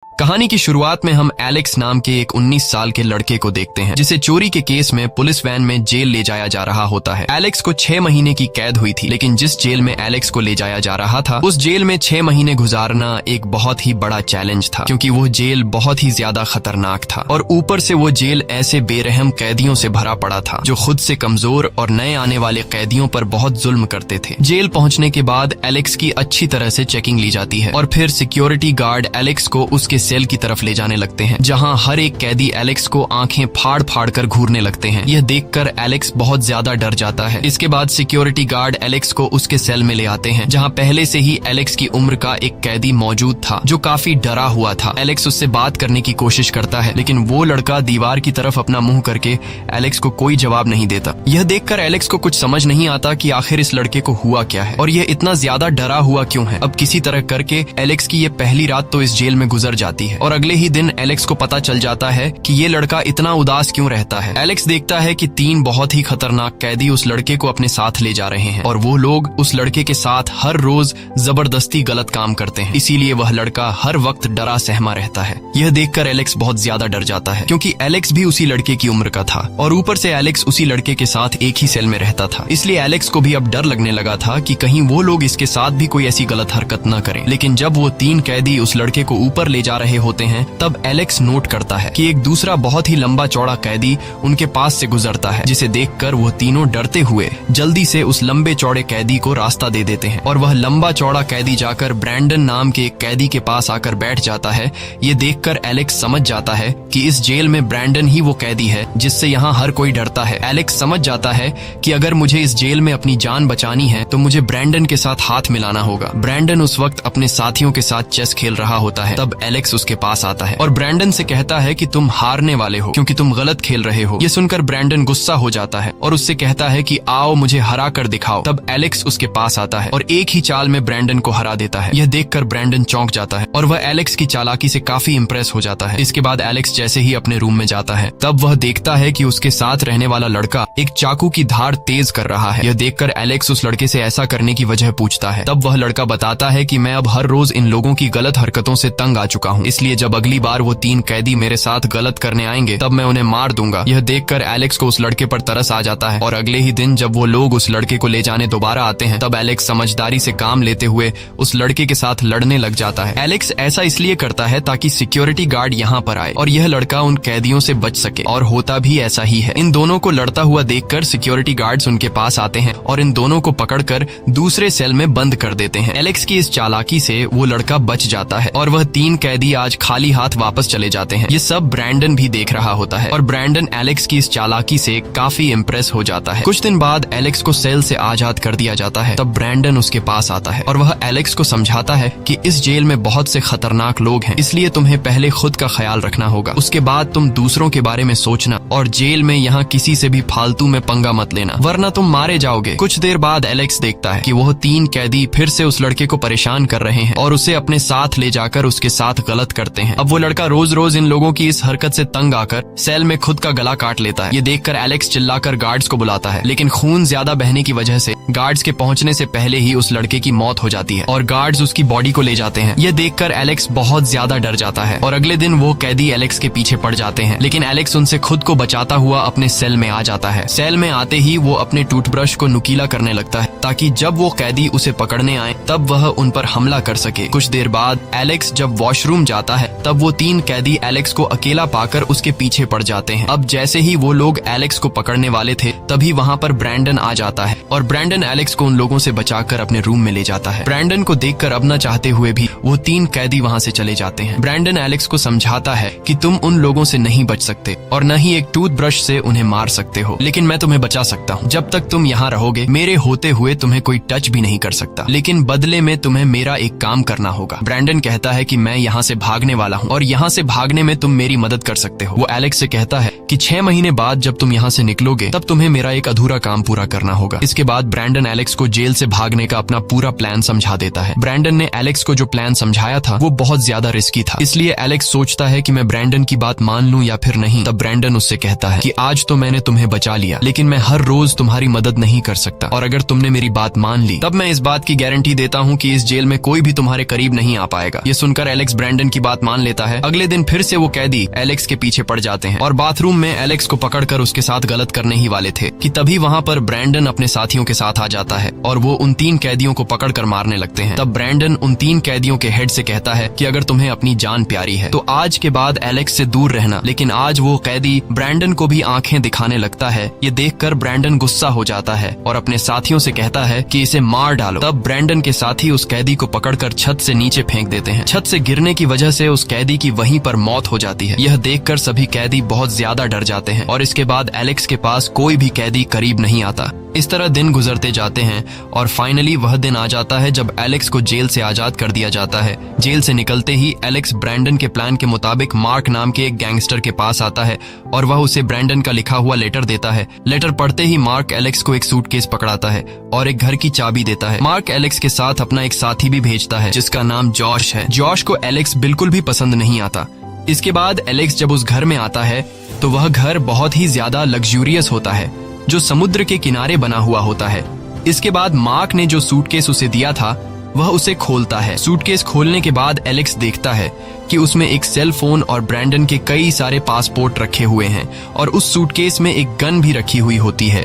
कहानी की शुरुआत में हम एलेक्स नाम के एक 19 साल के लड़के को देखते हैं जिसे चोरी के केस में पुलिस वैन में जेल ले जाया जा रहा होता है। एलेक्स को 6 महीने की कैद हुई थी, लेकिन जिस जेल में एलेक्स को ले जाया जा रहा था उस जेल में 6 महीने गुजारना एक बहुत ही बड़ा चैलेंज था, क्योंकि वो जेल बहुत ही ज्यादा खतरनाक था और ऊपर से वो जेल ऐसे बेरहम कैदियों से भरा पड़ा था जो खुद से कमजोर और नए आने वाले कैदियों पर बहुत जुल्म करते थे। जेल पहुंचने के बाद एलेक्स की अच्छी तरह से चेकिंग ली जाती है और फिर सिक्योरिटी गार्ड एलेक्स को उसके सेल की तरफ ले जाने लगते हैं, जहां हर एक कैदी एलेक्स को आंखें फाड़ फाड़ कर घूरने लगते हैं। यह देखकर एलेक्स बहुत ज्यादा डर जाता है। इसके बाद सिक्योरिटी गार्ड एलेक्स को उसके सेल में ले आते हैं, जहां पहले से ही एलेक्स की उम्र का एक कैदी मौजूद था जो काफी डरा हुआ था। एलेक्स उससे बात करने की कोशिश करता है, लेकिन वो लड़का दीवार की तरफ अपना मुंह करके एलेक्स को कोई जवाब नहीं देता। यह देखकर एलेक्स को कुछ समझ नहीं आता कि आखिर इस लड़के को हुआ क्या है और यह इतना ज्यादा डरा हुआ क्यों है। अब किसी तरह करके एलेक्स की ये पहली रात तो इस जेल में गुजर जाती है और अगले ही दिन एलेक्स को पता चल जाता है कि ये लड़का इतना उदास क्यों रहता है। एलेक्स देखता है कि 3 बहुत ही खतरनाक कैदी उस लड़के को अपने साथ ले जा रहे हैं और वो लोग उस लड़के के साथ हर रोज जबरदस्ती गलत काम करते हैं, इसीलिए वह लड़का हर वक्त डरा सहमा रहता है। यह देखकर एलेक्स बहुत ज्यादा डर जाता है, क्योंकि एलेक्स भी उसी लड़के की उम्र का था और ऊपर से एलेक्स उसी लड़के के साथ एक ही सेल में रहता था। इसलिए एलेक्स को भी अब डर लगने लगा था कि कहीं वो लोग इसके साथ भी कोई ऐसी गलत हरकत न करें। लेकिन जब वो 3 कैदी उस लड़के को ऊपर ले जा रहे होते हैं तब एलेक्स नोट करता है कि एक दूसरा बहुत ही लंबा चौड़ा कैदी उनके पास से गुजरता है, जिसे देखकर वो तीनों डरते हुए जल्दी से उस लंबे चौड़े कैदी को रास्ता दे देते हैं और वह लंबा चौड़ा कैदी जाकर ब्रैंडन नाम के एक कैदी के पास आकर बैठ जाता है। ये देखकर एलेक्स समझ जाता है कि इस जेल में ब्रैंडन ही वो कैदी है जिससे यहाँ हर कोई डरता है। एलेक्स समझ जाता है कि अगर मुझे इस जेल में अपनी जान बचानी है तो मुझे ब्रैंडन के साथ हाथ मिलाना होगा। ब्रैंडन उस वक्त अपने साथियों के साथ चेस खेल रहा होता है। तब एलेक्स उसके पास आता है और ब्रैंडन से कहता है कि तुम हारने वाले हो क्योंकि तुम गलत खेल रहे हो। ये सुनकर ब्रैंडन गुस्सा हो जाता है और उससे कहता है कि आओ मुझे हरा कर दिखाओ। तब एलेक्स उसके पास आता है और एक ही चाल में ब्रैंडन को हरा देता है। यह देखकर ब्रैंडन चौंक जाता है और वह एलेक्स की चालाकी से काफी इंप्रेस हो जाता है। इसके बाद एलेक्स जैसे ही अपने रूम में जाता है तब वह देखता है कि उसके साथ रहने वाला लड़का एक चाकू की धार तेज कर रहा है। यह देखकर एलेक्स उस लड़के से ऐसा करने की वजह पूछता है। तब वह लड़का बताता है कि मैं अब हर रोज इन लोगों की गलत हरकतों से तंग आ चुका हूँ, इसलिए जब अगली बार वो 3 कैदी मेरे साथ गलत करने आएंगे तब मैं उन्हें मार दूंगा। यह देखकर एलेक्स को उस लड़के पर तरस आ जाता है और अगले ही दिन जब वो लोग उस लड़के को ले जाने दोबारा आते हैं तब एलेक्स समझदारी से काम लेते हुए उस लड़के के साथ लड़ने लग जाता है। एलेक्स ऐसा इसलिए करता है ताकि सिक्योरिटी गार्ड यहाँ पर आए और यह लड़का उन कैदियों से बच सके, और होता भी ऐसा ही है। इन दोनों को लड़ता हुआ देखकर सिक्योरिटी गार्ड्स उनके पास आते हैं और इन दोनों को पकड़कर दूसरे सेल में बंद कर देते हैं। एलेक्स की इस चालाकी से वो लड़का बच जाता है और वह 3 कैदी आज खाली हाथ वापस चले जाते हैं। ये सब ब्रैंडन भी देख रहा होता है और ब्रैंडन एलेक्स की इस चालाकी से काफी इंप्रेस हो जाता है। कुछ दिन बाद एलेक्स को सेल से आजाद कर दिया जाता है। तब ब्रैंडन उसके पास आता है और वह एलेक्स को समझाता है कि इस जेल में बहुत से खतरनाक लोग हैं, इसलिए तुम्हें पहले खुद का ख्याल रखना होगा, उसके बाद तुम दूसरों के बारे में सोचना और जेल में यहाँ किसी से भी फालतू में पंगा मत लेना वरना तुम मारे जाओगे। कुछ देर बाद एलेक्स देखता है कि वह 3 कैदी फिर से उस लड़के को परेशान कर रहे हैं और उसे अपने साथ ले जाकर उसके साथ गलत करते हैं। अब वो लड़का रोज रोज इन लोगों की इस हरकत से तंग आकर सेल में खुद का गला काट लेता है। ये देखकर एलेक्स चिल्लाकर गार्ड्स को बुलाता है, लेकिन खून ज्यादा बहने की वजह से गार्ड्स के पहुंचने से पहले ही उस लड़के की मौत हो जाती है और गार्ड्स उसकी बॉडी को ले जाते हैं। यह देखकर एलेक्स बहुत ज्यादा डर जाता है और अगले दिन वो कैदी एलेक्स के पीछे पड़ जाते हैं, लेकिन एलेक्स उनसे खुद को बचाता हुआ अपने सेल में आ जाता है। सेल में आते ही वो अपने टूथब्रश को नुकीला करने लगता है ताकि जब वो कैदी उसे पकड़ने आए तब वह उन पर हमला कर सके। कुछ देर बाद एलेक्स जब वॉशरूम जाता है तब वो 3 कैदी एलेक्स को अकेला पाकर उसके पीछे पड़ जाते हैं। अब जैसे ही वो लोग एलेक्स को पकड़ने वाले थे तभी वहाँ पर ब्रैंडन आ जाता है और ब्रैंडन एलेक्स को उन लोगों से बचाकर अपने रूम में ले जाता है। ब्रैंडन को देखकर अब न चाहते हुए भी वो 3 कैदी वहाँ से चले जाते हैं। ब्रैंडन एलेक्स को समझाता है कि तुम उन लोगों से नहीं बच सकते और न ही एक टूथब्रश से उन्हें मार सकते हो, लेकिन मैं तुम्हें बचा सकता हूँ। जब तक तुम यहाँ रहोगे मेरे होते हुए तुम्हें कोई टच भी नहीं कर सकता, लेकिन बदले में तुम्हें मेरा एक काम करना होगा। ब्रैंडन कहता है कि मैं यहाँ से भागने वाला हूँ और यहाँ से भागने में तुम मेरी मदद कर सकते हो। वो एलेक्स से कहता है कि 6 महीने बाद जब तुम यहाँ से निकलोगे तब तुम्हें मेरा एक अधूरा काम पूरा करना होगा। इसके बाद ब्रैंडन एलेक्स को जेल से भागने का अपना पूरा प्लान समझा देता है। ब्रैंडन ने एलेक्स को जो प्लान समझाया था वो बहुत ज्यादा रिस्की था, इसलिए एलेक्स सोचता है कि मैं ब्रैंडन की बात मान लूं या फिर नहीं। तब ब्रैंडन उससे कहता है कि आज तो मैंने तुम्हें बचा लिया, लेकिन मैं हर रोज तुम्हारी मदद नहीं कर सकता और अगर तुमने मेरी बात मान ली तब मैं इस बात की गारंटी देता हूँ कि इस जेल में कोई भी तुम्हारे करीब नहीं आ पाएगा। ये सुनकर एलेक्स ब्रैंडन की बात मान लेता है। अगले दिन फिर से वो कैदी एलेक्स के पीछे पड़ जाते हैं और बाथरूम में एलेक्स को पकड़कर उसके साथ गलत करने ही वाले थे कि तभी वहाँ पर ब्रैंडन अपने साथियों के साथ आ जाता है और वो उन 3 कैदियों को पकड़कर मारने लगते हैं। तब ब्रैंडन उन 3 कैदियों के हेड से कहता है कि अगर तुम्हें अपनी जान प्यारी है तो आज के बाद एलेक्स से दूर रहना। लेकिन आज वो कैदी ब्रैंडन को भी आंखें दिखाने लगता है। ये देखकर ब्रैंडन गुस्सा हो जाता है और अपने साथियों से कहता है कि इसे मार डालो। तब ब्रैंडन के साथी उस कैदी को पकड़कर छत से नीचे फेंक देते हैं। छत से गिरने की वजह से उस कैदी की वहीं पर मौत हो जाती है। यह देखकर सभी कैदी बहुत ज्यादा डर जाते हैं और इसके बाद एलेक्स के पास कोई भी कैदी करीब नहीं आता। इस तरह दिन गुजरते जाते हैं और फाइनली वह दिन आ जाता है जब एलेक्स को जेल से आजाद कर दिया जाता है। जेल से निकलते ही एलेक्स ब्रैंडन के प्लान के मुताबिक मार्क नाम के एक गैंगस्टर के पास आता है और वह उसे ब्रैंडन का लिखा हुआ लेटर देता है। लेटर पढ़ते ही मार्क एलेक्स को एक सूटकेस पकड़ाता है और एक घर की चाबी देता है। मार्क एलेक्स के साथ अपना एक साथी भी भेजता है जिसका नाम जॉश है। जॉश को एलेक्स बिल्कुल भी पसंद नहीं आता। इसके बाद एलेक्स जब उस घर में आता है तो वह घर बहुत ही ज्यादा लग्जूरियस होता है जो समुद्र के किनारे बना हुआ होता है। इसके बाद मार्क ने जो सूटकेस उसे दिया था वह उसे खोलता है। सूटकेस खोलने के बाद एलेक्स देखता है कि उसमें एक सेल फोन और ब्रैंडन के कई सारे पासपोर्ट रखे हुए हैं और उस सूटकेस में एक गन भी रखी हुई होती है।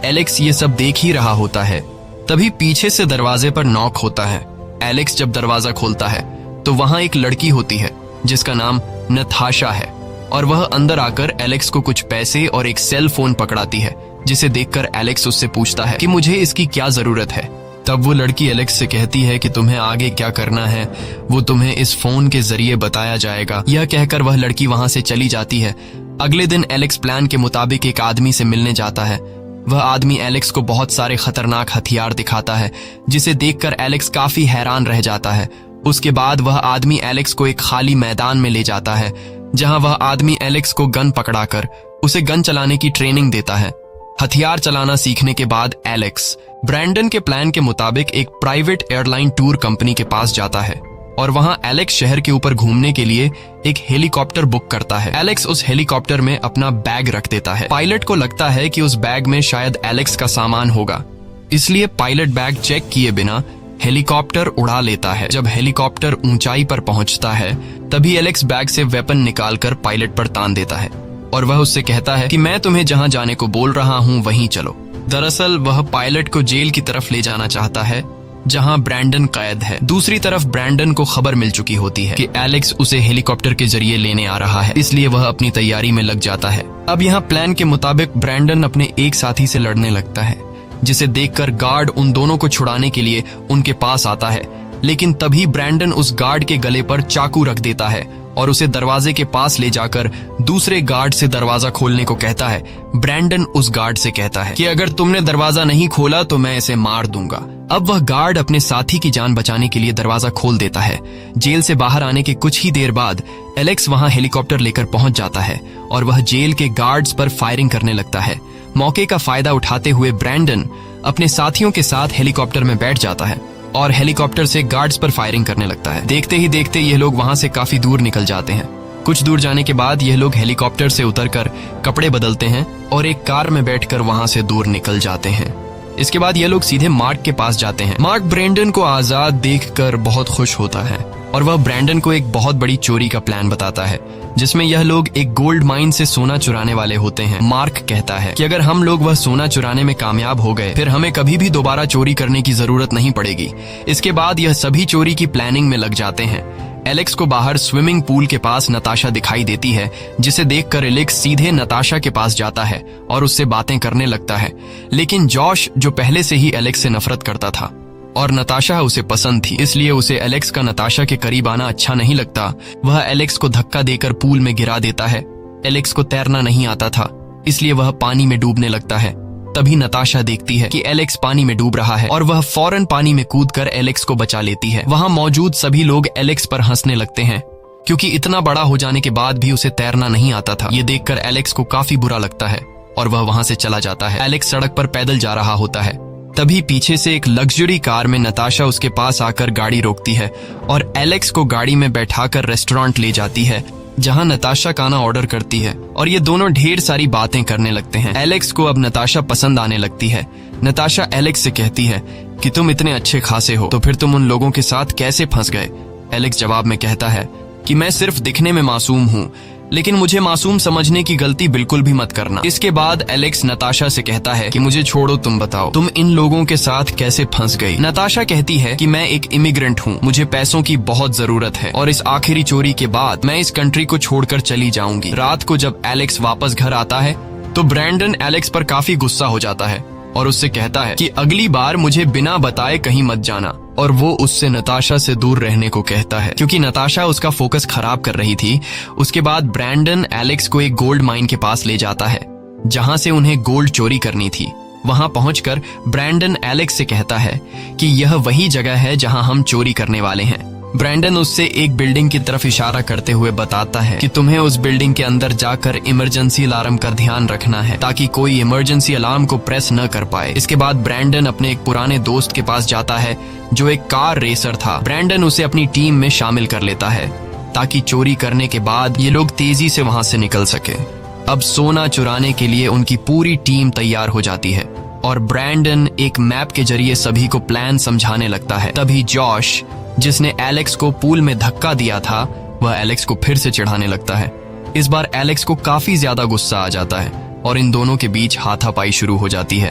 एलेक्स ये सब देख ही रहा होता है। तभी पीछे से दरवाजे पर नॉक होता है। एलेक्स जब दरवाजा खोलता है तो वहां एक लड़की होती है जिसका नाम नताशा है और वह अंदर आकर एलेक्स को कुछ पैसे और एक सेल फोन पकड़ाती है, जिसे देखकर एलेक्स उससे पूछता है कि मुझे इसकी क्या जरूरत है। तब वो लड़की एलेक्स से कहती है कि तुम्हें आगे क्या करना है वो तुम्हें इस फोन के जरिए बताया जाएगा। यह कहकर वह लड़की वहां से चली जाती है। अगले दिन एलेक्स प्लान के मुताबिक एक आदमी से मिलने जाता है। वह आदमी एलेक्स को बहुत सारे खतरनाक हथियार दिखाता है जिसे देखकर एलेक्स काफी हैरान रह जाता है। उसके बाद वह आदमी एलेक्स को एक खाली मैदान में ले जाता है जहां वह आदमी एलेक्स को गन पकड़ाकर उसे गन चलाने की ट्रेनिंग देता है। हथियार चलाना सीखने के बाद एलेक्स ब्रैंडन के प्लान के मुताबिक एक प्राइवेट एयरलाइन टूर कंपनी के पास जाता है और वहां एलेक्स शहर के ऊपर घूमने के लिए एक हेलीकॉप्टर बुक करता है। एलेक्स उस हेलीकॉप्टर में अपना बैग रख देता है। पायलट को लगता है कि उस बैग में शायद एलेक्स का सामान होगा, इसलिए पायलट बैग चेक किए बिना हेलीकॉप्टर उड़ा लेता है। जब हेलीकॉप्टर ऊंचाई पर पहुंचता है तभी एलेक्स बैग से वेपन निकालकर पायलट पर तान देता है और वह उससे कहता है कि मैं तुम्हें जहां जाने को बोल रहा हूं वहीं चलो। दरअसल वह पायलट को जेल की तरफ ले जाना चाहता है जहां ब्रैंडन कैद है। दूसरी तरफ ब्रैंडन को खबर मिल चुकी होती है कि एलेक्स उसे हेलीकॉप्टर के जरिए लेने आ रहा है, इसलिए वह अपनी तैयारी में लग जाता है। अब यहाँ प्लान के मुताबिक ब्रैंडन अपने एक साथी से लड़ने लगता है, जिसे देखकर गार्ड उन दोनों को छुड़ाने के लिए उनके पास आता है। लेकिन तभी ब्रैंडन उस गार्ड के गले पर चाकू रख देता है और उसे दरवाजे के पास ले जाकर दूसरे गार्ड से दरवाजा खोलने को कहता है। ब्रैंडन उस गार्ड से कहता है कि अगर तुमने दरवाजा नहीं खोला तो मैं इसे मार दूंगा। अब वह गार्ड अपने साथी की जान बचाने के लिए दरवाजा खोल देता है। जेल से बाहर आने के कुछ ही देर बाद एलेक्स वहां हेलीकॉप्टर लेकर पहुंच जाता है और वह जेल के गार्ड्स पर फायरिंग करने लगता है। मौके का फायदा उठाते हुए ब्रैंडन अपने साथियों के साथ हेलीकॉप्टर में बैठ जाता है और हेलीकॉप्टर से गार्ड्स पर फायरिंग करने लगता है। देखते ही देखते ये लोग वहां से काफी दूर निकल जाते हैं। कुछ दूर जाने के बाद यह लोग हेलीकॉप्टर से उतरकर कपड़े बदलते हैं और एक कार में बैठकर वहां से दूर निकल जाते हैं। इसके बाद ये लोग सीधे मार्क के पास जाते हैं। मार्क ब्रैंडन को आजाद देखकर बहुत खुश होता है और वह ब्रैंडन को एक बहुत बड़ी चोरी का प्लान बताता है जिसमें यह लोग एक गोल्ड माइन से सोना चुराने वाले होते हैं। मार्क कहता है कि अगर हम लोग वह सोना चुराने में कामयाब हो गए फिर हमें कभी भी दोबारा चोरी करने की जरूरत नहीं पड़ेगी। इसके बाद यह सभी चोरी की प्लानिंग में लग जाते हैं। एलेक्स को बाहर स्विमिंग पूल के पास नताशा दिखाई देती है, जिसे देखकर एलेक्स सीधे नताशा के पास जाता है और उससे बातें करने लगता है। लेकिन जॉश, जो पहले से ही एलेक्स से नफरत करता था और नताशा उसे पसंद थी, इसलिए उसे एलेक्स का नताशा के करीब आना अच्छा नहीं लगता। वह एलेक्स को धक्का देकर पूल में गिरा देता है। एलेक्स को तैरना नहीं आता था, इसलिए वह पानी में डूबने लगता है। तभी नताशा देखती है कि एलेक्स पानी में डूब रहा है और वह फौरन पानी में कूदकर एलेक्स को बचा लेती है। वहां मौजूद सभी लोग एलेक्स पर हंसने लगते हैं क्योंकि इतना बड़ा हो जाने के बाद भी उसे तैरना नहीं आता था। ये देखकर एलेक्स को काफी बुरा लगता है और वह वहां से चला जाता है। एलेक्स सड़क पर पैदल जा रहा होता है। तभी पीछे से एक लग्जरी कार में नताशा उसके पास आकर गाड़ी रोकती है और एलेक्स को गाड़ी में बैठाकर रेस्टोरेंट ले जाती है जहां नताशा खाना ऑर्डर करती है और ये दोनों ढेर सारी बातें करने लगते हैं। एलेक्स को अब नताशा पसंद आने लगती है। नताशा एलेक्स से कहती है कि तुम इतने अच्छे खासे हो तो फिर तुम उन लोगों के साथ कैसे फंस गए। एलेक्स जवाब में कहता है कि मैं सिर्फ दिखने में मासूम हूँ, लेकिन मुझे मासूम समझने की गलती बिल्कुल भी मत करना। इसके बाद एलेक्स नताशा से कहता है कि मुझे छोड़ो, तुम बताओ तुम इन लोगों के साथ कैसे फंस गई। नताशा कहती है कि मैं एक इमिग्रेंट हूँ, मुझे पैसों की बहुत जरूरत है और इस आखिरी चोरी के बाद मैं इस कंट्री को छोड़कर चली जाऊंगी। रात को जब एलेक्स वापस घर आता है तो ब्रैंडन एलेक्स पर काफी गुस्सा हो जाता है और उससे कहता है कि अगली बार मुझे बिना बताए कहीं मत जाना, और वो उससे नताशा से दूर रहने को कहता है क्योंकि नताशा उसका फोकस खराब कर रही थी। उसके बाद ब्रैंडन एलेक्स को एक गोल्ड माइन के पास ले जाता है जहां से उन्हें गोल्ड चोरी करनी थी। वहां पहुंचकर ब्रैंडन एलेक्स से कहता है कि यह वही जगह है जहां हम चोरी करने वाले हैं। ब्रैंडन उससे एक बिल्डिंग की तरफ इशारा करते हुए बताता है कि तुम्हें उस बिल्डिंग के अंदर जाकर इमरजेंसी अलार्म का ध्यान रखना है ताकि कोई इमरजेंसी अलार्म को प्रेस न कर पाए। इसके बाद ब्रैंडन अपने एक पुराने दोस्त के पास जाता है जो एक कार रेसर था। ब्रैंडन उसे अपनी टीम में शामिल कर लेता है ताकि चोरी करने के बाद ये लोग तेजी से वहां से निकल सके। अब सोना चुराने के लिए उनकी पूरी टीम तैयार हो जाती है और ब्रैंडन एक मैप के जरिए सभी को प्लान समझाने लगता है। तभी जॉश, जिसने एलेक्स को पूल में धक्का दिया था, वह एलेक्स को फिर से चिढ़ाने लगता है। इस बार एलेक्स को काफी ज्यादा गुस्सा आ जाता है और इन दोनों के बीच हाथापाई शुरू हो जाती है।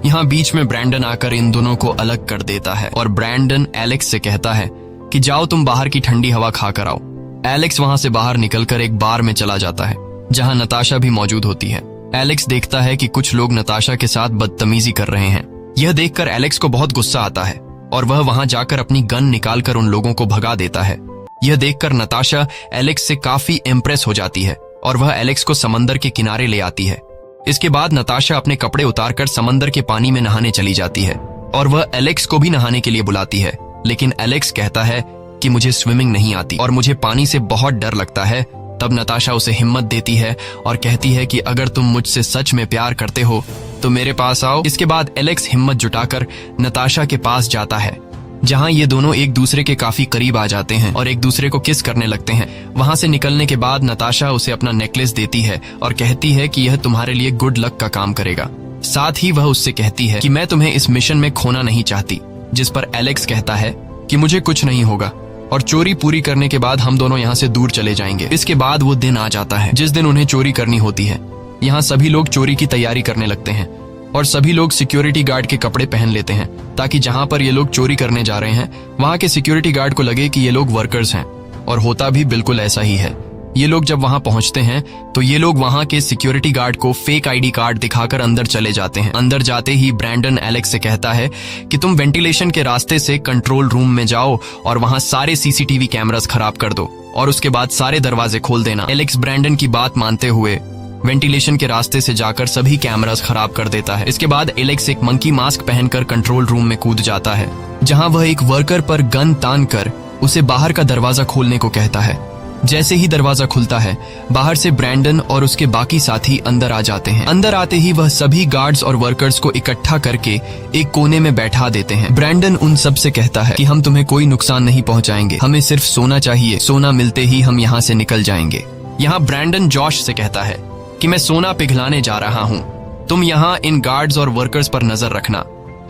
यहाँ बीच में ब्रैंडन आकर इन दोनों को अलग कर देता है और ब्रैंडन एलेक्स से कहता है कि जाओ तुम बाहर की ठंडी हवा खा कर आओ। एलेक्स वहां से बाहर निकलकर एक बार में चला जाता है जहां नताशा भी मौजूद होती है। एलेक्स देखता है कि कुछ लोग नताशा के साथ बदतमीजी कर रहे हैं। यह देखकर एलेक्स को बहुत गुस्सा आता है और वह वहां जाकर अपनी गन निकालकर उन लोगों को भगा देता है। यह देखकर नताशा एलेक्स से काफी इम्प्रेस हो जाती है और वह एलेक्स को समंदर के किनारे ले आती है। इसके बाद नताशा अपने कपड़े उतारकर समंदर के पानी में नहाने चली जाती है और वह एलेक्स को भी नहाने के लिए बुलाती है, लेकिन एलेक्स कहता है कि मुझे स्विमिंग नहीं आती और मुझे पानी से बहुत डर लगता है। तब नताशा उसे हिम्मत देती है और कहती है कि अगर तुम मुझसे सच में प्यार करते हो तो मेरे पास आओ। इसके बाद एलेक्स हिम्मत जुटाकर नताशा के पास जाता है जहां ये दोनों एक दूसरे के काफी करीब आ जाते हैं और एक दूसरे को किस करने लगते हैं। वहां से निकलने के बाद नताशा उसे अपना नेकलेस देती है और कहती है कि यह तुम्हारे लिए गुड लक का काम करेगा। साथ ही वह उससे कहती है कि मैं तुम्हें इस मिशन में खोना नहीं चाहती, जिस पर एलेक्स कहता है कि मुझे कुछ नहीं होगा और चोरी पूरी करने के बाद हम दोनों यहाँ से दूर चले जाएंगे। इसके बाद वो दिन आ जाता है जिस दिन उन्हें चोरी करनी होती है। यहाँ सभी लोग चोरी की तैयारी करने लगते हैं और सभी लोग सिक्योरिटी गार्ड के कपड़े पहन लेते हैं ताकि जहाँ पर ये लोग चोरी करने जा रहे हैं वहाँ के सिक्योरिटी गार्ड को लगे कि ये लोग वर्कर्स हैं, और होता भी बिल्कुल ऐसा ही है। ये लोग जब वहां पहुंचते हैं तो ये लोग वहां के सिक्योरिटी गार्ड को फेक आईडी कार्ड दिखाकर अंदर चले जाते हैं। अंदर जाते ही ब्रैंडन एलेक्स से कहता है कि तुम वेंटिलेशन के रास्ते से कंट्रोल रूम में जाओ और वहां सारे सीसीटीवी कैमरास खराब कर दो और उसके बाद सारे दरवाजे खोल देना। एलेक्स ब्रैंडन की बात मानते हुए वेंटिलेशन के रास्ते से जाकर सभी कैमरास खराब कर देता है। इसके बाद एलेक्स एक मंकी मास्क पहनकर कंट्रोल रूम में कूद जाता है जहां वह एक वर्कर पर गन तान कर उसे बाहर का दरवाजा खोलने को कहता है। जैसे ही दरवाजा खुलता है बाहर से ब्रैंडन और उसके बाकी साथी अंदर आ जाते हैं। अंदर आते ही वह सभी गार्ड्स और वर्कर्स को इकट्ठा करके एक कोने में बैठा देते हैं। ब्रैंडन उन सब से कहता है कि हम तुम्हें कोई नुकसान नहीं पहुंचाएंगे, हमें सिर्फ सोना चाहिए, सोना मिलते ही हम यहाँ से निकल जाएंगे। यहाँ ब्रैंडन जॉश से कहता है कि मैं सोना पिघलाने जा रहा हूँ, तुम यहाँ इन गार्ड्स और वर्कर्स पर नजर रखना।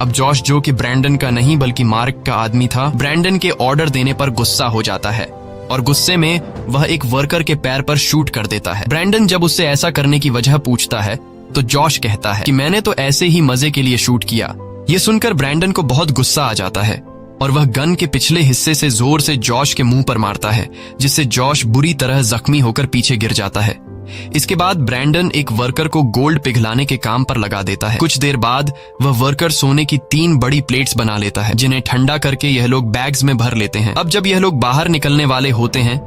अब जॉश, जो कि ब्रैंडन का नहीं बल्कि मार्क का आदमी था, ब्रैंडन के ऑर्डर देने पर गुस्सा हो जाता है और गुस्से में वह एक वर्कर के पैर पर शूट कर देता है। ब्रैंडन जब उससे ऐसा करने की वजह पूछता है तो जॉश कहता है कि मैंने तो ऐसे ही मजे के लिए शूट किया। ये सुनकर ब्रैंडन को बहुत गुस्सा आ जाता है और वह गन के पिछले हिस्से से जोर से जॉश के मुंह पर मारता है, जिससे जॉश बुरी तरह जख्मी होकर पीछे गिर जाता है। इसके बाद ब्रैंडन एक वर्कर को गोल्ड पिघलाने के काम पर लगा देता है। कुछ देर बाद वह वर्कर सोने की 3 बड़ी प्लेट्स बना लेता है जिन्हें ठंडा करके यह लोग बैग्स में भर लेते हैं। अब जब यह लोग बाहर निकलने वाले होते हैं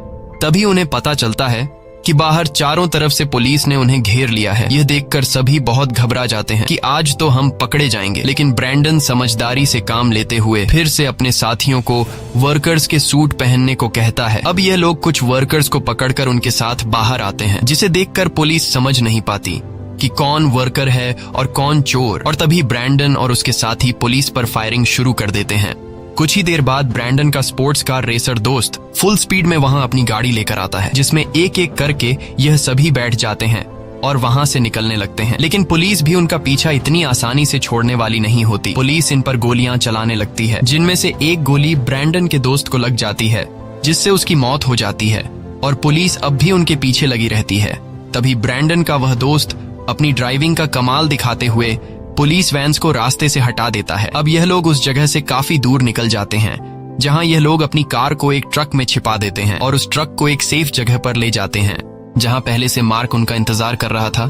तभी उन्हें पता चलता है कि बाहर चारों तरफ से पुलिस ने उन्हें घेर लिया है। यह देखकर सभी बहुत घबरा जाते हैं कि आज तो हम पकड़े जाएंगे, लेकिन ब्रैंडन समझदारी से काम लेते हुए फिर से अपने साथियों को वर्कर्स के सूट पहनने को कहता है। अब यह लोग कुछ वर्कर्स को पकड़कर उनके साथ बाहर आते हैं, जिसे देखकर पुलिस समझ नहीं पाती कि कौन वर्कर है और कौन चोर, और तभी ब्रैंडन और उसके साथी पुलिस पर फायरिंग शुरू कर देते हैं। कुछ ही देर बाद ब्रैंडन का स्पोर्ट्स कार रेसर दोस्त फुल स्पीड में वहां अपनी गाड़ी लेकर आता है, जिसमें एक एक करके यह सभी बैठ जाते हैं और वहां से निकलने लगते हैं। लेकिन पुलिस भी उनका पीछा इतनी आसानी से छोड़ने वाली नहीं होती। पुलिस इन पर गोलियां चलाने लगती है, जिनमें से एक गोली ब्रैंडन के दोस्त को लग जाती है, जिससे उसकी मौत हो जाती है। और पुलिस अब भी उनके पीछे लगी रहती है। तभी ब्रैंडन का वह दोस्त अपनी ड्राइविंग का कमाल दिखाते हुए पुलिस वैन्स को रास्ते से हटा देता है। अब यह लोग उस जगह से काफी दूर निकल जाते हैं जहां यह लोग अपनी कार को एक ट्रक में छिपा देते हैं और उस ट्रक को एक सेफ जगह पर ले जाते हैं जहां पहले से मार्क उनका इंतजार कर रहा था।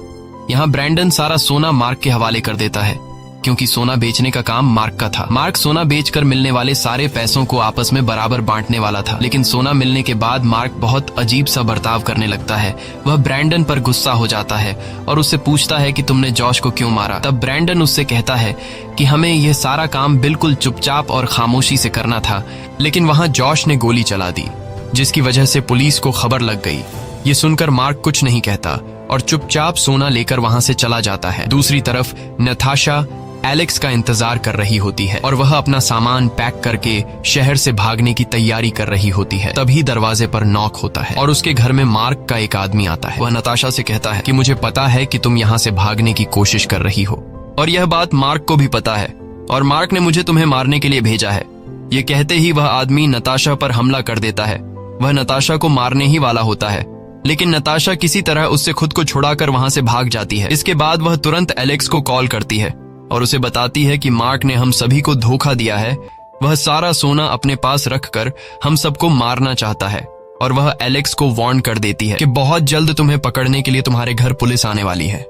यहाँ ब्रैंडन सारा सोना मार्क के हवाले कर देता है क्योंकि सोना बेचने का काम मार्क का था। मार्क सोना बेचकर मिलने वाले सारे पैसों को आपस में बराबर बांटने वाला था, लेकिन सोना मिलने के बाद मार्क बहुत अजीब सा बर्ताव करने लगता है। वह ब्रैंडन पर गुस्सा हो जाता है और उससे पूछता है कि तुमने जॉश को क्यों मारा। तब ब्रैंडन उससे कहता है कि हमें यह सारा काम बिल्कुल चुपचाप और खामोशी से करना था, लेकिन वहां जॉश ने गोली चला दी जिसकी वजह से पुलिस को खबर लग गई। ये सुनकर मार्क कुछ नहीं कहता और चुपचाप सोना लेकर वहां से चला जाता है। दूसरी तरफ नताशा एलेक्स का इंतजार कर रही होती है और वह अपना सामान पैक करके शहर से भागने की तैयारी कर रही होती है। तभी दरवाजे पर नॉक होता है और उसके घर में मार्क का एक आदमी आता है। वह नताशा से कहता है कि मुझे पता है कि तुम यहाँ से भागने की कोशिश कर रही हो और यह बात मार्क को भी पता है और मार्क ने मुझे तुम्हें मारने के लिए भेजा है। ये कहते ही वह आदमी नताशा पर हमला कर देता है। वह नताशा को मारने ही वाला होता है, लेकिन नताशा किसी तरह उससे खुद को छुड़ाकर वहां से भाग जाती है। इसके बाद वह तुरंत एलेक्स को कॉल करती है और उसे बताती है कि मार्क ने हम सभी को धोखा दिया है। वह सारा सोना अपने पास रखकर हम सबको मारना चाहता है और वह एलेक्स को वार्न कर देती है कि बहुत जल्द तुम्हें पकड़ने के लिए तुम्हारे घर पुलिस आने वाली है,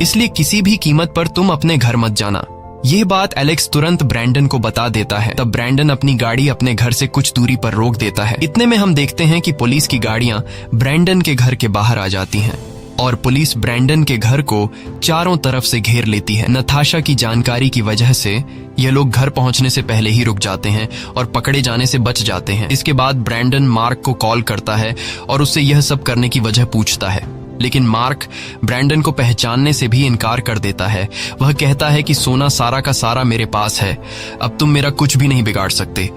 इसलिए किसी भी कीमत पर तुम अपने घर मत जाना। ये बात एलेक्स तुरंत ब्रैंडन को बता देता है। तब ब्रैंडन अपनी गाड़ी अपने घर से कुछ दूरी पर रोक देता है। इतने में हम देखते हैं कि पुलिस की गाड़ियां ब्रैंडन के घर के बाहर आ जाती हैं और पुलिस ब्रैंडन के घर को चारों तरफ से घेर लेती है। नताशा की जानकारी की वजह से ये लोग घर पहुंचने से पहले ही रुक जाते हैं और पकड़े जाने से बच जाते हैं। इसके बाद ब्रैंडन मार्क को कॉल करता है और उससे यह सब करने की वजह पूछता है, लेकिन मार्क ब्रैंडन को पहचानने से भी इनकार कर देता है। वह कहता है कि सोना सारा का सारा मेरे पास है, अब तुम मेरा कुछ भी नहीं बिगाड़ सकते।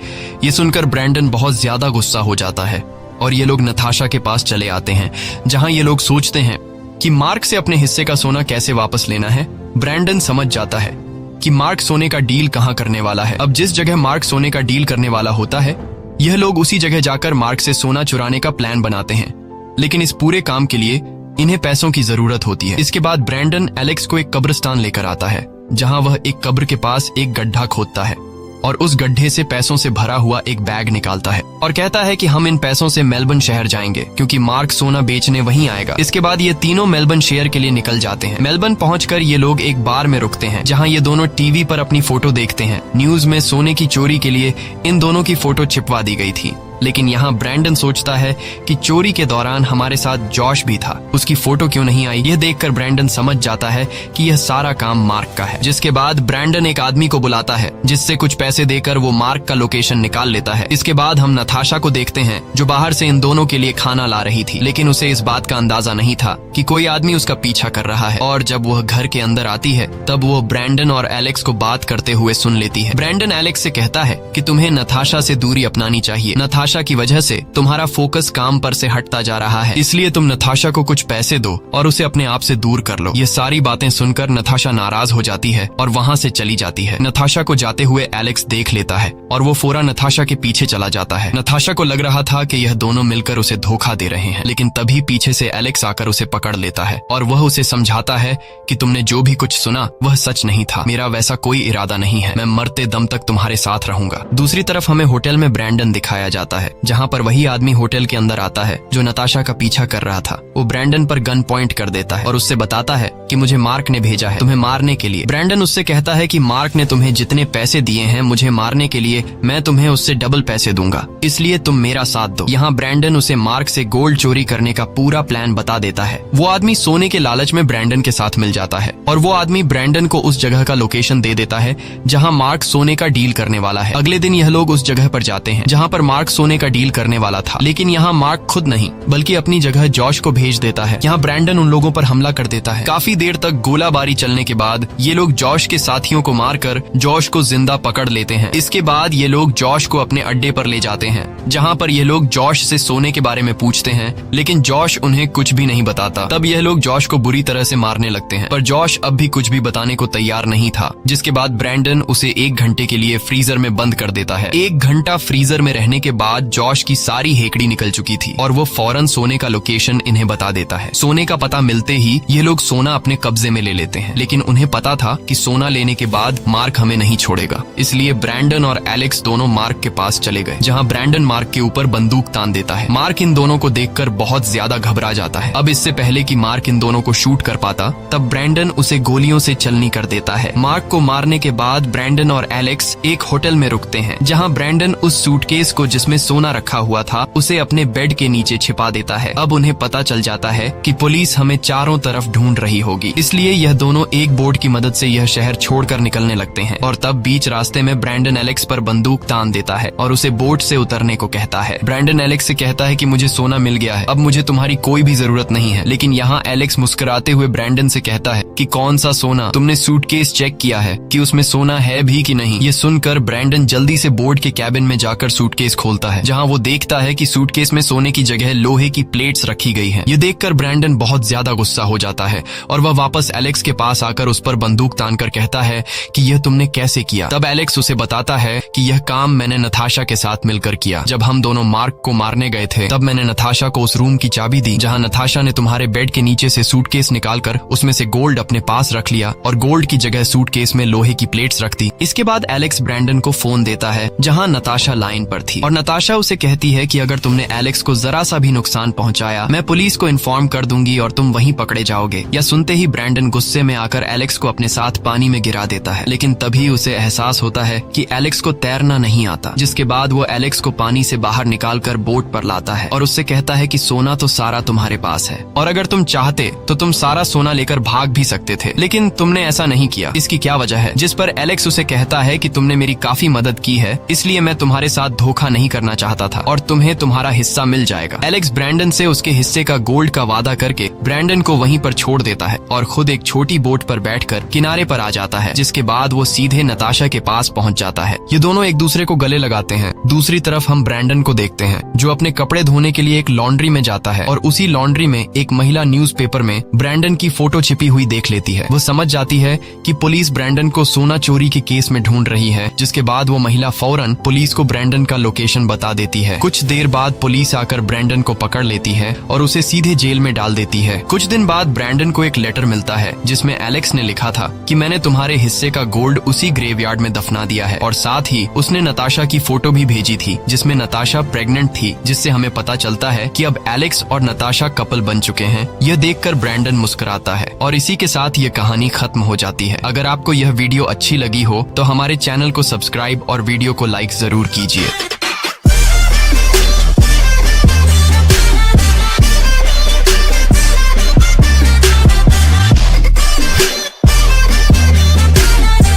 ये सुनकर ब्रैंडन बहुत ज्यादा गुस्सा हो जाता है और ये लोग नताशा के पास चले आते हैं जहां ये लोग सोचते हैं कि मार्क से अपने हिस्से का सोना कैसे वापस लेना है। ब्रैंडन समझ जाता है कि मार्क सोने का डील कहां करने वाला है। अब जिस जगह मार्क सोने का डील करने वाला होता है, यह लोग उसी जगह जाकर मार्क से सोना चुराने का प्लान बनाते हैं, लेकिन इस पूरे काम के लिए इन्हें पैसों की जरूरत होती है। इसके बाद ब्रैंडन एलेक्स को एक कब्रिस्तान लेकर आता है जहां वह एक कब्र के पास एक गड्ढा खोदता है और उस गड्ढे से पैसों से भरा हुआ एक बैग निकालता है और कहता है कि हम इन पैसों से मेलबर्न शहर जाएंगे क्योंकि मार्क सोना बेचने वहीं आएगा। इसके बाद ये तीनों मेलबर्न शहर के लिए निकल जाते हैं। मेलबर्न पहुंचकर ये लोग एक बार में रुकते हैं जहां ये दोनों टीवी पर अपनी फोटो देखते हैं। न्यूज में सोने की चोरी के लिए इन दोनों की फोटो छिपवा दी गई थी, लेकिन यहाँ ब्रैंडन सोचता है कि चोरी के दौरान हमारे साथ जॉश भी था, उसकी फोटो क्यों नहीं आई। यह देखकर ब्रैंडन समझ जाता है कि यह सारा काम मार्क का है। जिसके बाद ब्रैंडन एक आदमी को बुलाता है जिससे कुछ पैसे देकर वो मार्क का लोकेशन निकाल लेता है। इसके बाद हम नताशा को देखते हैं जो बाहर से इन दोनों के लिए खाना ला रही थी, लेकिन उसे इस बात का अंदाजा नहीं था कि कोई आदमी उसका पीछा कर रहा है। और जब वह घर के अंदर आती है तब वो ब्रैंडन और एलेक्स को बात करते हुए सुन लेती है। ब्रैंडन एलेक्स से कहता है कि तुम्हें नताशा से दूरी अपनानी चाहिए। नताशा की वजह से तुम्हारा फोकस काम पर से हटता जा रहा है, इसलिए तुम नताशा को कुछ पैसे दो और उसे अपने आप से दूर कर लो। ये सारी बातें सुनकर नताशा नाराज हो जाती है और वहाँ से चली जाती है। नताशा को जाते हुए एलेक्स देख लेता है और वो फौरन नताशा के पीछे चला जाता है। नताशा को लग रहा था कि यह दोनों मिलकर उसे धोखा दे रहे हैं, लेकिन तभी पीछे से एलेक्स आकर उसे पकड़ लेता है और वह उसे समझाता है कि तुमने जो भी कुछ सुना वह सच नहीं था, मेरा वैसा कोई इरादा नहीं है, मैं मरते दम तक तुम्हारे साथ रहूंगा। दूसरी तरफ हमें होटल में ब्रैंडन दिखाया जाता है जहाँ पर वही आदमी होटल के अंदर आता है जो नताशा का पीछा कर रहा था। वो ब्रैंडन पर गन पॉइंट कर देता है और उससे बताता है कि मुझे मार्क ने भेजा है तुम्हें मारने के लिए। ब्रैंडन उससे कहता है कि मार्क ने तुम्हें जितने पैसे दिए हैं मुझे मारने के लिए, मैं तुम्हें उससे डबल पैसे दूंगा, इसलिए तुम मेरा साथ दो। यहाँ ब्रैंडन उसे मार्क से गोल्ड चोरी करने का पूरा प्लान बता देता है। वो आदमी सोने के लालच में ब्रैंडन के साथ मिल जाता है और वो आदमी ब्रैंडन को उस जगह का लोकेशन दे देता है जहाँ मार्क सोने का डील करने वाला है। अगले दिन यह लोग उस जगह पर जाते हैं जहाँ पर मार्क सोने का डील करने वाला था, लेकिन यहाँ मार्क खुद नहीं बल्कि अपनी जगह जॉश को भेज देता है। यहाँ ब्रैंडन उन लोगों पर हमला कर देता है। काफी देर तक गोलाबारी चलने के बाद ये लोग जॉश के साथियों को मारकर जॉश को जिंदा पकड़ लेते हैं। इसके बाद ये लोग जॉश को अपने अड्डे पर ले जाते हैं जहाँ पर ये लोग जॉश से सोने के बारे में पूछते हैं, लेकिन जॉश उन्हें कुछ भी नहीं बताता। तब यह लोग जॉश को बुरी तरह से मारने लगते हैं, पर जॉश अब भी कुछ भी बताने को तैयार नहीं था। जिसके बाद ब्रैंडन उसे 1 घंटे के लिए फ्रीजर में बंद कर देता है। 1 घंटा फ्रीजर में रहने के बाद बाद जॉश की सारी हेकड़ी निकल चुकी थी और वो फौरन सोने का लोकेशन इन्हें बता देता है। सोने का पता मिलते ही ये लोग सोना अपने कब्जे में ले लेते हैं, लेकिन उन्हें पता था कि सोना लेने के बाद मार्क हमें नहीं छोड़ेगा। इसलिए ब्रैंडन और एलेक्स दोनों मार्क के पास चले गए, जहाँ ब्रैंडन मार्क के ऊपर बंदूक तान देता है। मार्क इन दोनों को देखकर बहुत ज्यादा घबरा जाता है। अब इससे पहले कि मार्क इन दोनों को शूट कर पाता, तब ब्रैंडन उसे गोलियों से चलनी कर देता है। मार्क को मारने के बाद ब्रैंडन और एलेक्स एक होटल में रुकते हैं, जहाँ ब्रैंडन उस सूटकेस को जिसमें सोना रखा हुआ था उसे अपने बेड के नीचे छिपा देता है। अब उन्हें पता चल जाता है कि पुलिस हमें चारों तरफ ढूंढ रही होगी, इसलिए यह दोनों एक बोट की मदद से यह शहर छोड़कर निकलने लगते हैं। और तब बीच रास्ते में ब्रैंडन एलेक्स पर बंदूक तान देता है और उसे बोट से उतरने को कहता है। ब्रैंडन एलेक्स से कहता है कि मुझे सोना मिल गया है, अब मुझे तुम्हारी कोई भी जरूरत नहीं है। लेकिन यहाँ एलेक्स मुस्कुराते हुए ब्रैंडन से कहता है कि कौन सा सोना? तुमने सूटकेस चेक किया है कि उसमें सोना है भी कि नहीं? ये सुनकर ब्रैंडन जल्दी से बोट के कैबिन में जाकर सूटकेस खोलता है, जहाँ वो देखता है कि सूटकेस में सोने की जगह लोहे की प्लेट्स रखी गई हैं। ये देखकर ब्रैंडन बहुत ज्यादा गुस्सा हो जाता है और वह वापस एलेक्स के पास आकर उस पर बंदूक तानकर कहता है कि यह तुमने कैसे किया? तब एलेक्स उसे बताता है कि यह काम मैंने नताशा के साथ मिलकर किया। जब हम दोनों मार्क को मारने गए थे, तब मैंने नताशा को उस रूम की चाबी दी जहाँ नताशा ने तुम्हारे बेड के नीचे से सूटकेस निकालकर उसमें से गोल्ड अपने पास रख लिया और गोल्ड की जगह सूटकेस में लोहे की प्लेट्स रख दी। इसके बाद एलेक्स ब्रैंडन को फोन देता है, जहाँ नताशा लाइन पर थी और नताशा उसे कहती है कि अगर तुमने एलेक्स को जरा सा भी नुकसान पहुंचाया, मैं पुलिस को इन्फॉर्म कर दूंगी और तुम वहीं पकड़े जाओगे। यह सुनते ही ब्रैंडन गुस्से में आकर एलेक्स को अपने साथ पानी में गिरा देता है, लेकिन तभी उसे एहसास होता है कि एलेक्स को तैरना नहीं आता। जिसके बाद वो एलेक्स को पानी से बाहर निकालकर बोट पर लाता है और उससे कहता है कि सोना तो सारा तुम्हारे पास है और अगर तुम चाहते तो तुम सारा सोना लेकर भाग भी सकते थे, लेकिन तुमने ऐसा नहीं किया। इसकी क्या वजह है? जिस पर एलेक्स उसे कहता है कि तुमने मेरी काफी मदद की है, इसलिए मैं तुम्हारे साथ धोखा नहीं करना चाहता था और तुम्हें तुम्हारा हिस्सा मिल जाएगा। एलेक्स ब्रैंडन से उसके हिस्से का गोल्ड का वादा करके ब्रैंडन को वहीं पर छोड़ देता है और खुद एक छोटी बोट पर बैठकर किनारे पर आ जाता है, जिसके बाद वो सीधे नताशा के पास पहुंच जाता है। ये दोनों एक दूसरे को गले लगाते हैं। दूसरी तरफ हम ब्रैंडन को देखते हैं, जो अपने कपड़े धोने के लिए एक लॉन्ड्री में जाता है और उसी लॉन्ड्री में एक महिला न्यूज़पेपर में ब्रैंडन की फोटो छिपी हुई देख लेती है। वो समझ जाती है कि पुलिस ब्रैंडन को सोना चोरी के केस में ढूंढ रही है, जिसके बाद वो महिला फौरन पुलिस को ब्रैंडन का लोकेशन बता देती है। कुछ देर बाद पुलिस आकर ब्रैंडन को पकड़ लेती है और उसे सीधे जेल में डाल देती है। कुछ दिन बाद ब्रैंडन को एक लेटर मिलता है, जिसमें एलेक्स ने लिखा था कि मैंने तुम्हारे हिस्से का गोल्ड उसी ग्रेवयार्ड में दफना दिया है, और साथ ही उसने नताशा की फोटो भी भेजी थी, जिसमें नताशा प्रेग्नेंट थी, जिससे हमें पता चलता है कि अब एलेक्स और नताशा कपल बन चुके हैं। यह देखकर ब्रैंडन मुस्कुराता है और इसी के साथ ये कहानी खत्म हो जाती है। अगर आपको यह वीडियो अच्छी लगी हो तो हमारे चैनल को सब्सक्राइब और वीडियो को लाइक जरूर कीजिए।